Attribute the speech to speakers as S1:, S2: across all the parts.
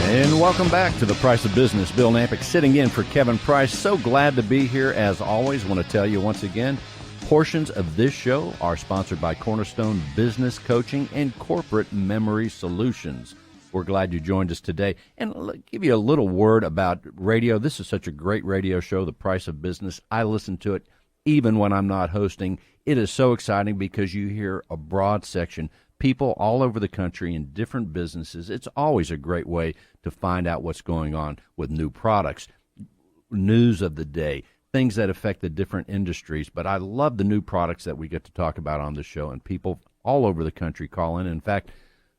S1: And welcome back to The Price of Business. Bill Knapik sitting in for Kevin Price. So glad to be here as always. Want to tell you once again, portions of this show are sponsored by Cornerstone Business Coaching and Corporate Memory Solutions. We're glad you joined us today. And I'll give you a little word about radio. This is such a great radio show, The Price of Business. I listen to it even when I'm not hosting. It is so exciting because you hear a broad section, people all over the country in different businesses. It's always a great way to find out what's going on with new products, news of the day, things that affect the different industries. But I love the new products that we get to talk about on the show, and people all over the country call in. In fact,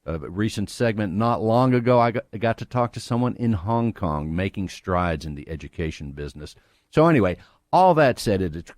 S1: a recent segment not long ago, I got to talk to someone in Hong Kong making strides in the education business. So anyway, all that said, it's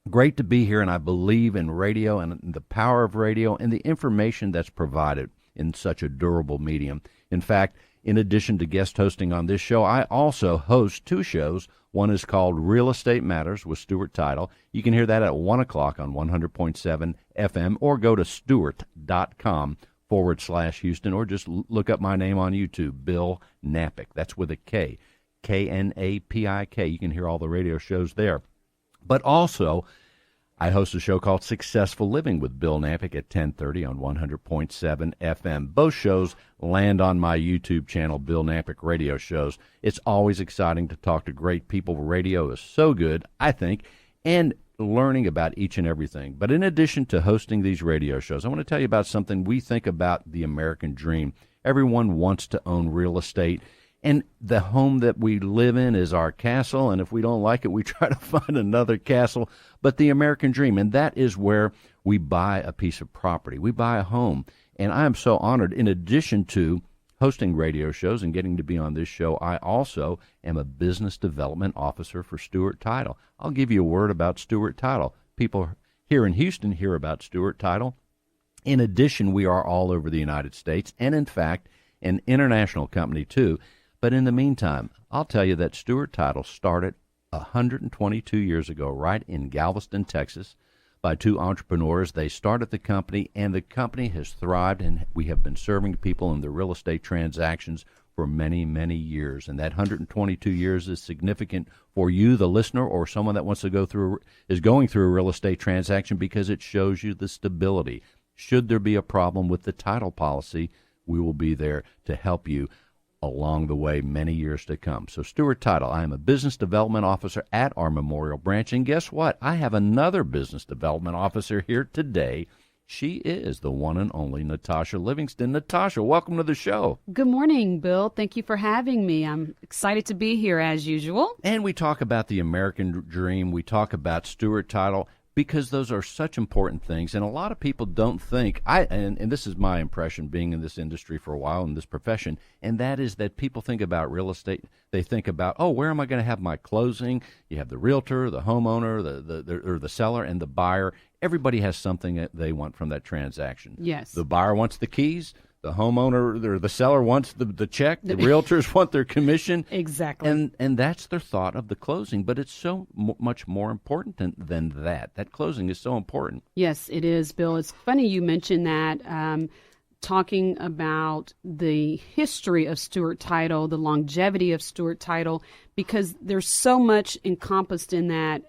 S1: great to be here, and I believe in radio and the power of radio and the information that's provided in such a durable medium. In fact, in addition to guest hosting on this show, I also host two shows. One is called Real Estate Matters with Stuart Title. You can hear that at 1 o'clock on 100.7 FM, or go to Stewart.com/Houston, or just look up my name on YouTube, Bill Knapik. That's with a K, Knapik. You can hear all the radio shows there. But also, I host a show called Successful Living with Bill Knapik at 10:30 on 100.7 FM. Both shows land on my YouTube channel, Bill Knapik Radio Shows. It's always exciting to talk to great people. Radio is so good, I think, and learning about each and everything. But in addition to hosting these radio shows, I want to tell you about something we think about, the American dream. Everyone wants to own real estate. And the home that we live in is our castle, and if we don't like it, we try to find another castle. But the American dream, and that is where we buy a piece of property. We buy a home. And I am so honored. In addition to hosting radio shows and getting to be on this show, I also am a business development officer for Stuart Title. I'll give you a word about Stuart Title. People here in Houston hear about Stuart Title. In addition, we are all over the United States, and in fact, an international company too. But in the meantime, I'll tell you that Stuart Title started 122 years ago right in Galveston, Texas, by two entrepreneurs. They started the company, and the company has thrived, and we have been serving people in the real estate transactions for many, many years. And that 122 years is significant for you, the listener, or someone that wants to is going through a real estate transaction, because it shows you the stability. Should there be a problem with the title policy, we will be there to help you along the way many years to come. So Stuart Title, I am a business development officer at our Memorial branch, and guess what? I have another business development officer here today. She is the one and only Natasha Livingston. Natasha, welcome to the show.
S2: Good morning, Bill. Thank you for having me. I'm excited to be here as usual.
S1: And we talk about the American dream. We talk about Stuart Title, because those are such important things, and a lot of people don't think, and this is my impression being in this industry for a while, in this profession, and that is that people think about real estate, they think about, oh, where am I going to have my closing? You have the realtor, the homeowner, the seller, and the buyer. Everybody has something that they want from that transaction.
S2: Yes.
S1: The buyer wants the keys. The homeowner or the seller wants the check. The realtors want their commission.
S2: Exactly.
S1: And that's their thought of the closing. But it's so much more important than that. That closing is so important.
S2: Yes, it is, Bill. It's funny you mentioned that, talking about the history of Stuart Title, the longevity of Stuart Title, because there's so much encompassed in that.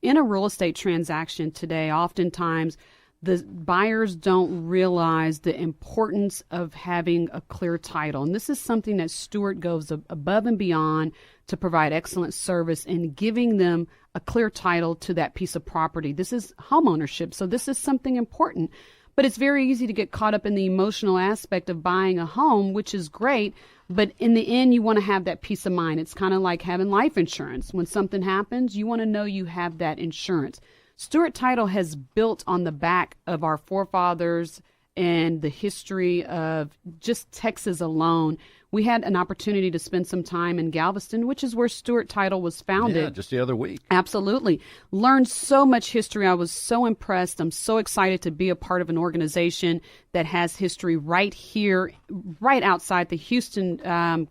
S2: In a real estate transaction today, oftentimes the buyers don't realize the importance of having a clear title. And this is something that Stuart goes above and beyond to provide excellent service in giving them a clear title to that piece of property. This is homeownership, so this is something important. But it's very easy to get caught up in the emotional aspect of buying a home, which is great. But in the end, you want to have that peace of mind. It's kind of like having life insurance. When something happens, you want to know you have that insurance. Stuart Title has built on the back of our forefathers and the history of just Texas alone. We had an opportunity to spend some time in Galveston, which is where Stuart Title was founded.
S1: Yeah, just the other week.
S2: Absolutely. Learned so much history. I was so impressed. I'm so excited to be a part of an organization that has history right here, right outside the Houston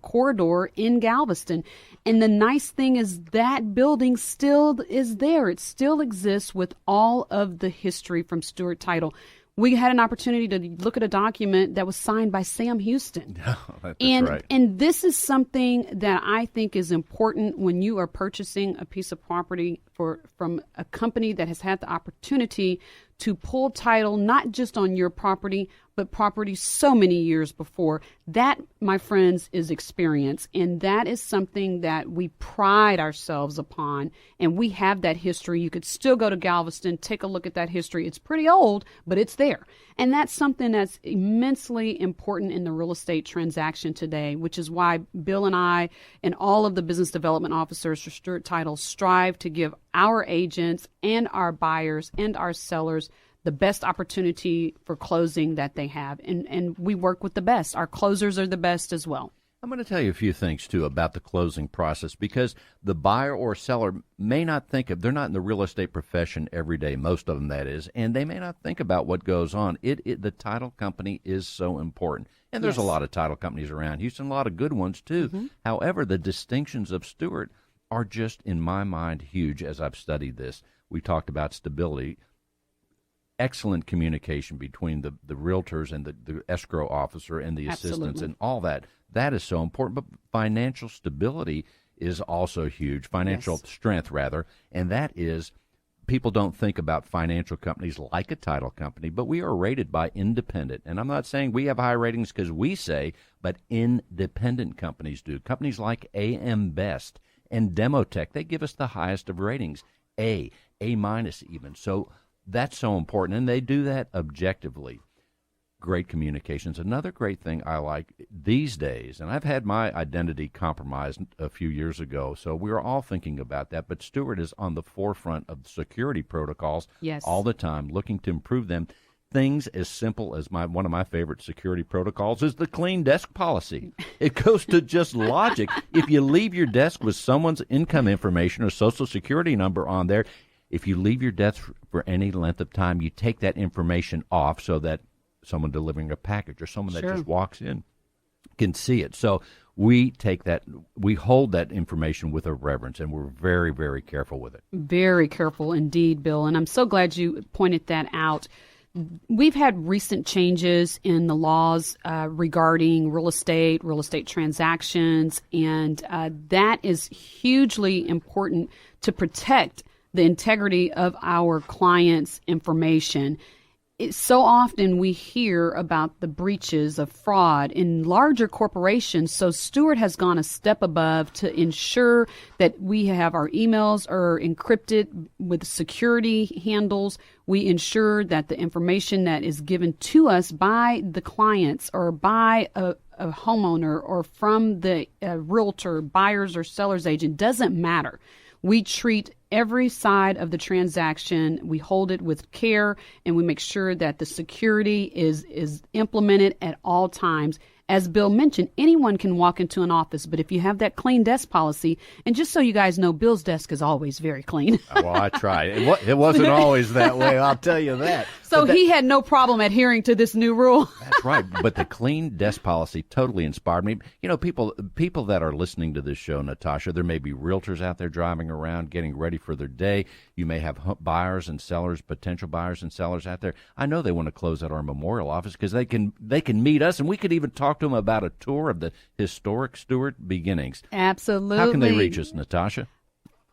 S2: corridor in Galveston. And the nice thing is that building still is there. It still exists with all of the history from Stuart Title. we had an opportunity to look at a document that was signed by Sam Houston.
S1: That's
S2: and
S1: right.
S2: and this is something that I think is important when you are purchasing a piece of property from a company that has had the opportunity to pull title not just on your property, but property so many years before. That, my friends, is experience. And that is something that we pride ourselves upon. And we have that history. You could still go to Galveston, take a look at that history. It's pretty old, but it's there. And that's something that's immensely important in the real estate transaction today, which is why Bill and I and all of the business development officers for Stewart Title strive to give our agents and our buyers and our sellers the best opportunity for closing that they have. And we work with the best. Our closers are the best as well.
S1: I'm going to tell you a few things, too, about the closing process, because the buyer or seller may not they're not in the real estate profession every day, most of them, that is, and they may not think about what goes on. The title company is so important. And there's a lot of title companies around Houston, a lot of good ones, too. Mm-hmm. However, the distinctions of Stewart are just, in my mind, huge as I've studied this. We talked about stability, excellent communication between the realtors and the escrow officer and the assistants and all that. That is so important. But financial stability is also huge, financial strength, rather, and that is people don't think about financial companies like a title company, but we are rated by independent. And I'm not saying we have high ratings because we say, but independent companies do. Companies like AM Best and Demotech, they give us the highest of ratings, A minus even. So that's so important, and they do that objectively. Great communications. Another great thing I like these days, and I've had my identity compromised a few years ago, so we're all thinking about that, but Stewart is on the forefront of security protocols all the time, looking to improve them. Things as simple as one of my favorite security protocols is the clean desk policy. It goes to just logic. If you leave your desk with someone's income information or social security number on there, if you leave your desk for any length of time, you take that information off so that someone delivering a package or someone that just walks in can see it. So we hold that information with a reverence, and we're very, very careful with it. Very
S2: careful indeed, Bill. And I'm so glad you pointed that out. We've had recent changes in the laws regarding real estate transactions, and that is hugely important to protect the integrity of our clients' information. So often we hear about the breaches of fraud in larger corporations, so Stewart has gone a step above to ensure that we have our emails are encrypted with security handles. We ensure that the information that is given to us by the clients or by a homeowner or from the realtor, buyer's or seller's agent, doesn't matter. We treat every side of the transaction, we hold it with care, and we make sure that the security is implemented at all times. As Bill mentioned, anyone can walk into an office, but if you have that clean desk policy, and just so you guys know, Bill's desk is always very clean.
S1: Well, I try. It wasn't always that way, I'll tell you that.
S2: So he had no problem adhering to this new rule.
S1: That's right. But the clean desk policy totally inspired me. You know, people that are listening to this show, Natasha, there may be realtors out there driving around getting ready for their day. You may have buyers and sellers, potential buyers and sellers out there. I know they want to close at our memorial office because they can meet us, and we could even talk to them about a tour of the historic Stewart beginnings.
S2: Absolutely.
S1: How can they reach us, Natasha?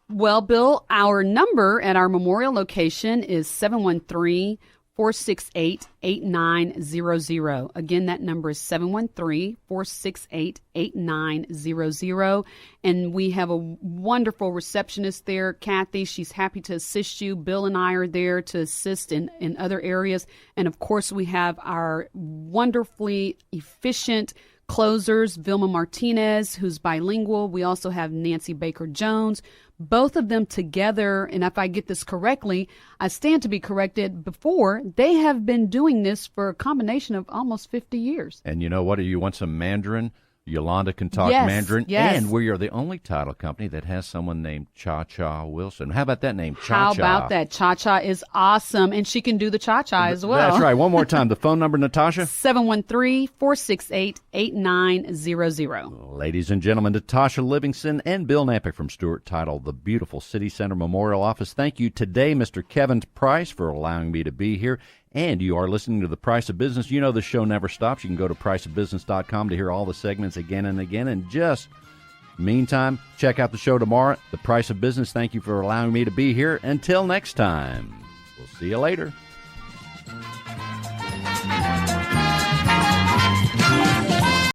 S2: Well, Bill, our number at our memorial location is 713-468-8900. Again, that number is 713-468-8900. And we have a wonderful receptionist there, Kathy. She's happy to assist you. Bill and I are there to assist in other areas. And, of course, we have our wonderfully efficient closers, Vilma Martinez, who's bilingual. We also have Nancy Baker-Jones. Both of them together, and if I get this correctly, I stand to be corrected, before, they have been doing this for a combination of almost 50 years.
S1: And you know what? You want some Mandarin? Yolanda can talk Mandarin.
S2: Yes.
S1: And we are the only title company that has someone named Cha-Cha Wilson. How about that name, Cha-Cha?
S2: How about that? Cha-Cha is awesome, and she can do the Cha-Cha as well.
S1: That's right. One more time. The phone number, Natasha?
S2: 713-468-8900.
S1: Ladies and gentlemen, Natasha Livingston and Bill Knapik from Stewart Title, the beautiful City Center Memorial Office. Thank you today, Mr. Kevin Price, for allowing me to be here. and you are listening to The Price of Business, you know the show never stops. You can go to priceofbusiness.com to hear all the segments again and again. And just meantime, check out the show tomorrow, The Price of Business. Thank you for allowing me to be here. Until next time, we'll see you later.